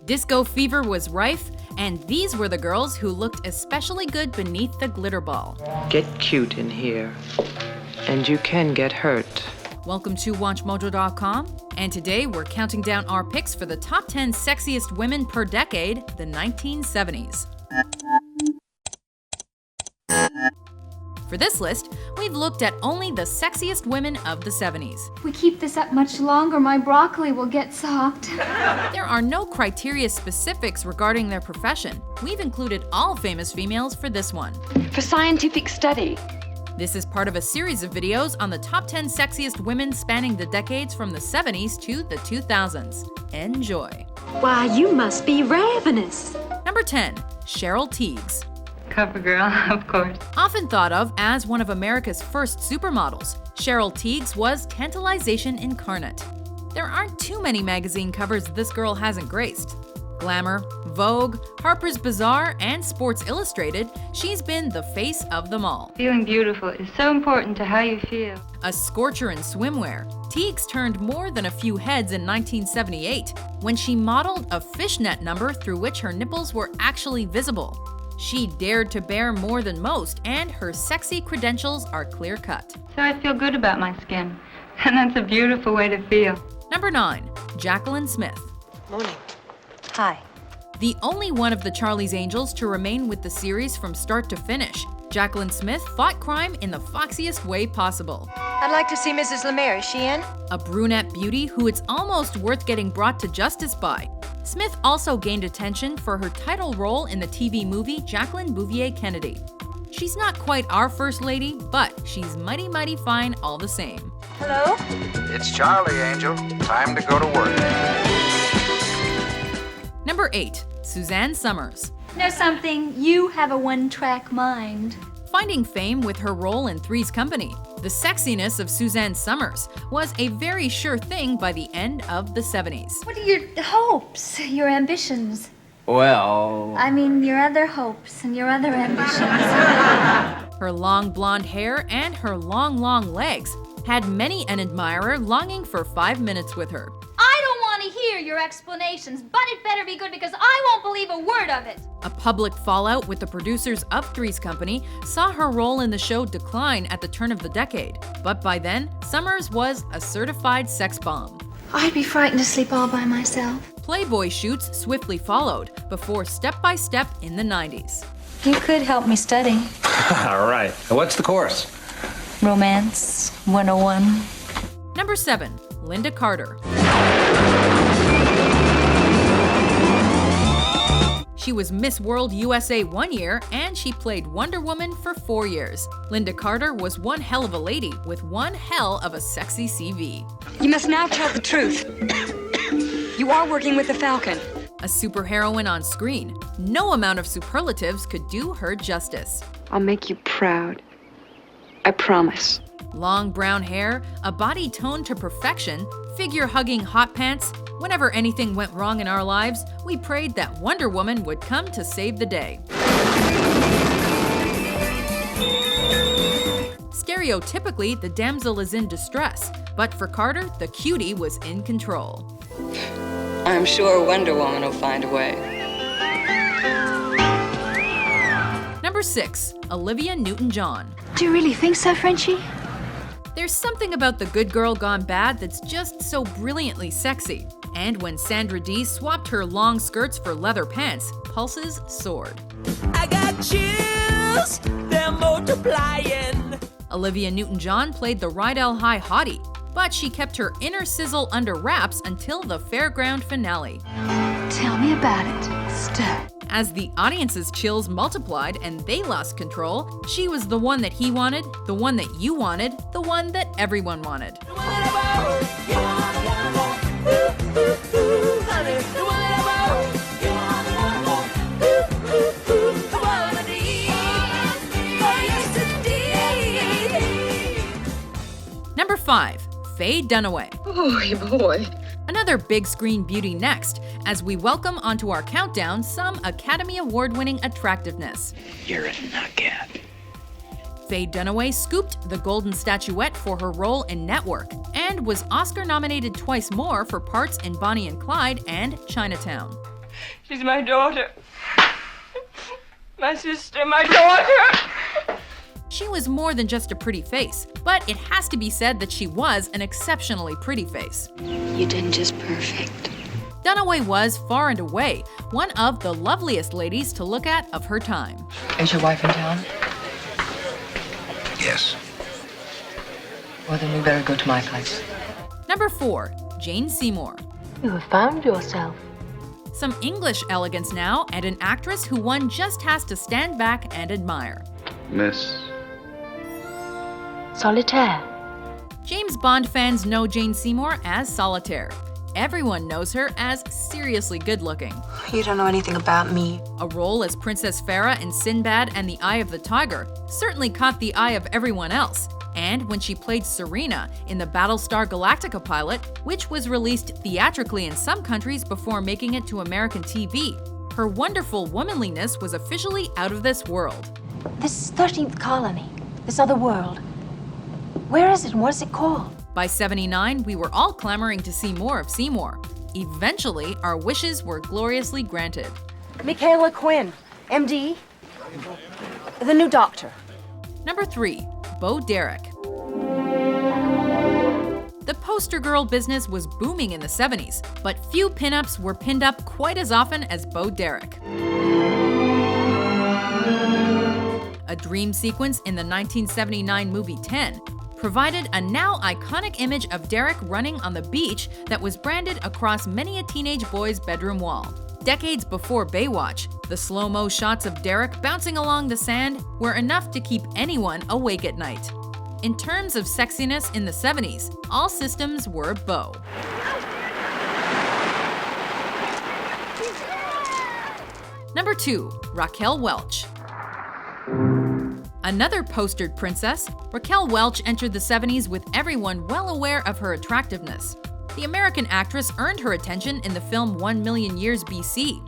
Disco fever was rife, and these were the girls who looked especially good beneath the glitter ball. Get cute in here, and you can get hurt. Welcome to WatchMojo.com, and today we're counting down our picks for the top 10 sexiest women per decade, the 1970s. For this list, we've looked at only the sexiest women of the 70s. If we keep this up much longer, my broccoli will get soft. There are no criteria specifics regarding their profession. We've included all famous females for this one. For scientific study. This is part of a series of videos on the top 10 sexiest women spanning the decades from the 70s to the 2000s. Enjoy. Why, you must be ravenous. Number 10, Cheryl Tiegs. Cover girl, of course. Often thought of as one of America's first supermodels, Cheryl Tiegs was tantalization incarnate. There aren't too many magazine covers this girl hasn't graced. Glamour, Vogue, Harper's Bazaar, and Sports Illustrated, she's been the face of them all. Feeling beautiful is so important to how you feel. A scorcher in swimwear, Tiegs turned more than a few heads in 1978 when she modeled a fishnet number through which her nipples were actually visible. She dared to bear more than most, and her sexy credentials are clear-cut. So I feel good about my skin, and that's a beautiful way to feel. Number 9, Jaclyn Smith. Morning. Hi. The only one of the Charlie's Angels to remain with the series from start to finish, Jaclyn Smith fought crime in the foxiest way possible. I'd like to see Mrs. Lemire. Is she in? A brunette beauty who it's almost worth getting brought to justice by. Smith also gained attention for her title role in the TV movie Jacqueline Bouvier Kennedy. She's not quite our first lady, but she's mighty, mighty fine all the same. Hello? It's Charlie, Angel. Time to go to work. Number 8, Suzanne Summers. Know something? You have a one-track mind. Finding fame with her role in Three's Company, the sexiness of Suzanne Summers was a very sure thing by the end of the 70s. What are your hopes, your ambitions? Well... I mean, your other hopes and your other ambitions. Her long blonde hair and her long, long legs had many an admirer longing for 5 minutes with her. I don't want to hear your explanations, but it better be good because I won't believe a word of it. A public fallout with the producers of Three's Company saw her role in the show decline at the turn of the decade. But by then, Summers was a certified sex bomb. I'd be frightened to sleep all by myself. Playboy shoots swiftly followed, before Step by Step in the 90s. You could help me study. All right. What's the course? Romance 101. Number 7, Lynda Carter. She was Miss World USA 1 year, and she played Wonder Woman for 4 years. Lynda Carter was one hell of a lady with one hell of a sexy CV. You must now tell the truth. You are working with the Falcon. A superheroine on screen, no amount of superlatives could do her justice. I'll make you proud. I promise. Long brown hair, a body toned to perfection, figure-hugging hot pants. Whenever anything went wrong in our lives, we prayed that Wonder Woman would come to save the day. Stereotypically, the damsel is in distress, but for Carter, the cutie was in control. I'm sure Wonder Woman will find a way. Number 6, Olivia Newton-John. Do you really think so, Frenchie? There's something about the good girl gone bad that's just so brilliantly sexy. And when Sandra Dee swapped her long skirts for leather pants, pulses soared. I got chills, they're multiplying. Olivia Newton-John played the Rydell High hottie, but she kept her inner sizzle under wraps until the fairground finale. Tell me about it. Stir. As the audience's chills multiplied and they lost control, she was the one that he wanted, the one that you wanted, the one that everyone wanted. Number 5, Faye Dunaway. Oh, boy. Another big screen beauty next, as we welcome onto our countdown some Academy Award-winning attractiveness. You're a nugget. Faye Dunaway scooped the Golden Statuette for her role in Network, and was Oscar-nominated twice more for parts in Bonnie and Clyde and Chinatown. She's my daughter. My sister, my daughter. She was more than just a pretty face, but it has to be said that she was an exceptionally pretty face. You done just perfect. Dunaway was, far and away, one of the loveliest ladies to look at of her time. Is your wife in town? Yes. Well, then we better go to my place. Number 4, Jane Seymour. You have found yourself. Some English elegance now, and an actress who one just has to stand back and admire. Miss. Solitaire. James Bond fans know Jane Seymour as Solitaire. Everyone knows her as seriously good-looking. You don't know anything about me. A role as Princess Farrah in Sinbad and the Eye of the Tiger certainly caught the eye of everyone else. And when she played Serena in the Battlestar Galactica pilot, which was released theatrically in some countries before making it to American TV, her wonderful womanliness was officially out of this world. This 13th colony, this other world, where is it and what is it called? By '79, we were all clamoring to see more of Seymour. Eventually, our wishes were gloriously granted. Michaela Quinn, MD, the new doctor. Number 3, Bo Derek. The poster girl business was booming in the '70s, but few pinups were pinned up quite as often as Bo Derek. A dream sequence in the 1979 movie 10 provided a now iconic image of Derek running on the beach that was branded across many a teenage boy's bedroom wall. Decades before Baywatch, the slow-mo shots of Derek bouncing along the sand were enough to keep anyone awake at night. In terms of sexiness in the '70s, all systems were Bo. Number 2, Raquel Welch. Another postered princess, Raquel Welch entered the '70s with everyone well aware of her attractiveness. The American actress earned her attention in the film 1 Million Years BC.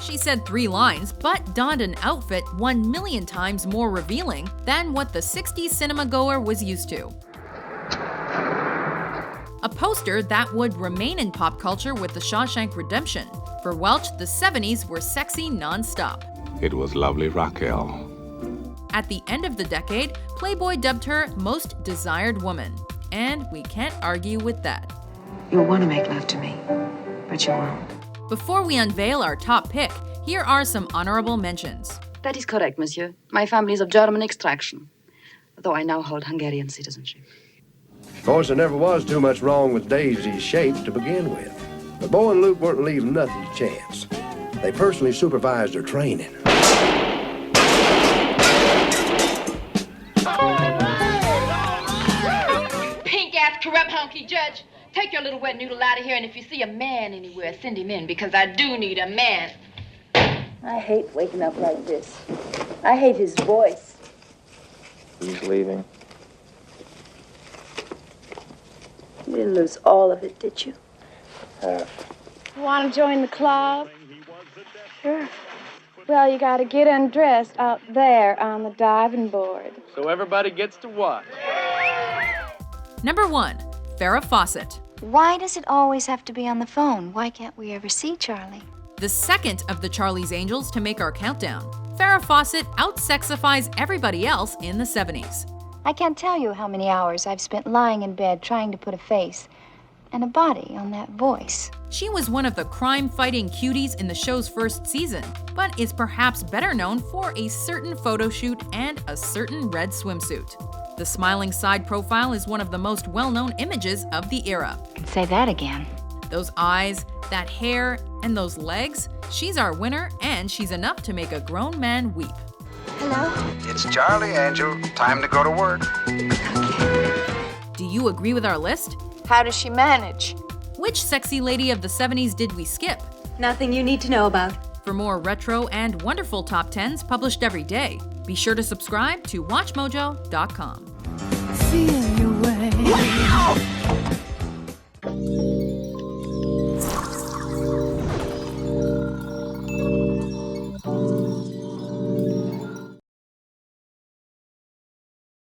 She said 3 lines, but donned an outfit 1 million times more revealing than what the '60s cinema goer was used to. A poster that would remain in pop culture with The Shawshank Redemption. For Welch, the '70s were sexy non-stop. It was lovely, Raquel. At the end of the decade, Playboy dubbed her Most Desired Woman. And we can't argue with that. You'll want to make love to me, but you won't. Before we unveil our top pick, here are some honorable mentions. That is correct, monsieur. My family is of German extraction, though I now hold Hungarian citizenship. Of course, there never was too much wrong with Daisy's shape to begin with. But Bo and Luke weren't leaving nothing to chance. They personally supervised her training. Pink-ass, corrupt, honky judge. Take your little wet noodle out of here, and if you see a man anywhere, send him in, because I do need a man. I hate waking up like this. I hate his voice. He's leaving. You didn't lose all of it, did you? Want to join the club? Sure. Well, you got to get undressed out there on the diving board. So everybody gets to watch. Number 1, Farrah Fawcett. Why does it always have to be on the phone? Why can't we ever see Charlie? The second of the Charlie's Angels to make our countdown. Farrah Fawcett out-sexifies everybody else in the '70s. I can't tell you how many hours I've spent lying in bed trying to put a face and a body on that voice. She was one of the crime-fighting cuties in the show's first season, but is perhaps better known for a certain photo shoot and a certain red swimsuit. The smiling side profile is one of the most well-known images of the era. Say that again. Those eyes, that hair, and those legs, she's our winner, and she's enough to make a grown man weep. Hello? It's Charlie, Angel. Time to go to work. Do you agree with our list? How does she manage? Which sexy lady of the '70s did we skip? Nothing you need to know about. For more retro and wonderful top 10s published every day, be sure to subscribe to WatchMojo.com. Feel your way.